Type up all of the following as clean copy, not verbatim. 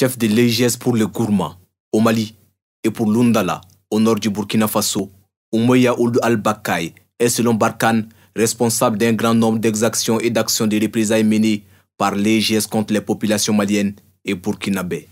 chef de l'EGS pour les gourmands au Mali et pour l'Undala au nord du Burkina Faso, Oumoya Ould al-Bakay est selon Barkhane responsable d'un grand nombre d'exactions et d'actions de représailles menées par l'EGS contre les populations maliennes et burkinabées.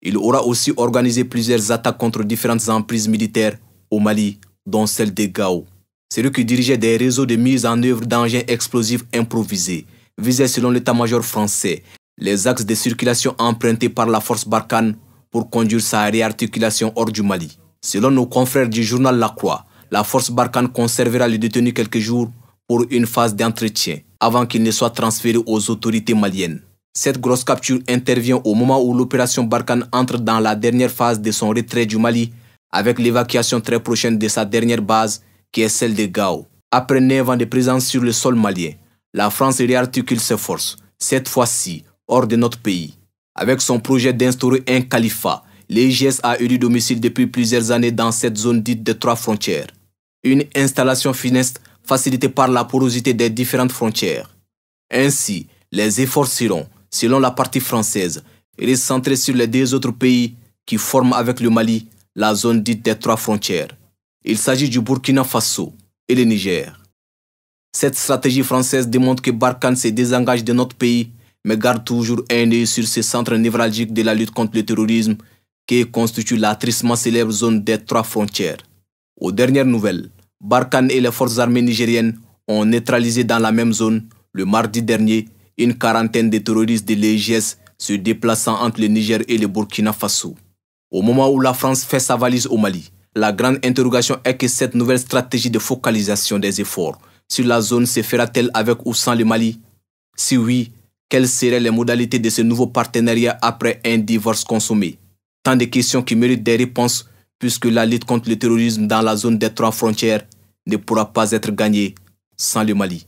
Il aura aussi organisé plusieurs attaques contre différentes emprises militaires au Mali, dont celle de Gao. C'est lui qui dirigeait des réseaux de mise en œuvre d'engins explosifs improvisés, visait selon l'état-major français les axes de circulation empruntés par la force Barkhane pour conduire sa réarticulation hors du Mali. Selon nos confrères du journal La Croix, la force Barkhane conservera le détenu quelques jours pour une phase d'entretien avant qu'il ne soit transféré aux autorités maliennes. Cette grosse capture intervient au moment où l'opération Barkhane entre dans la dernière phase de son retrait du Mali avec l'évacuation très prochaine de sa dernière base qui est celle de Gao. Après 9 ans de présence sur le sol malien, la France réarticule ses forces, cette fois-ci hors de notre pays. Avec son projet d'instaurer un califat, l'EGS a élu domicile depuis plusieurs années dans cette zone dite des 3 frontières. Une installation funeste facilitée par la porosité des différentes frontières. Ainsi, les efforts seront, selon la partie française, recentrés sur les 2 autres pays qui forment avec le Mali la zone dite des 3 frontières. Il s'agit du Burkina Faso et le Niger. Cette stratégie française démontre que Barkhane se désengage de notre pays, mais garde toujours un œil sur ce centre névralgique de la lutte contre le terrorisme qui constitue la tristement célèbre zone des 3 frontières. Aux dernières nouvelles, Barkhane et les forces armées nigériennes ont neutralisé dans la même zone, le mardi dernier, une quarantaine de terroristes de l'EGS se déplaçant entre le Niger et le Burkina Faso. Au moment où la France fait sa valise au Mali, la grande interrogation est que cette nouvelle stratégie de focalisation des efforts sur la zone se fera-t-elle avec ou sans le Mali? Si oui, quelles seraient les modalités de ce nouveau partenariat après un divorce consommé? Tant de questions qui méritent des réponses puisque la lutte contre le terrorisme dans la zone des 3 frontières ne pourra pas être gagnée sans le Mali.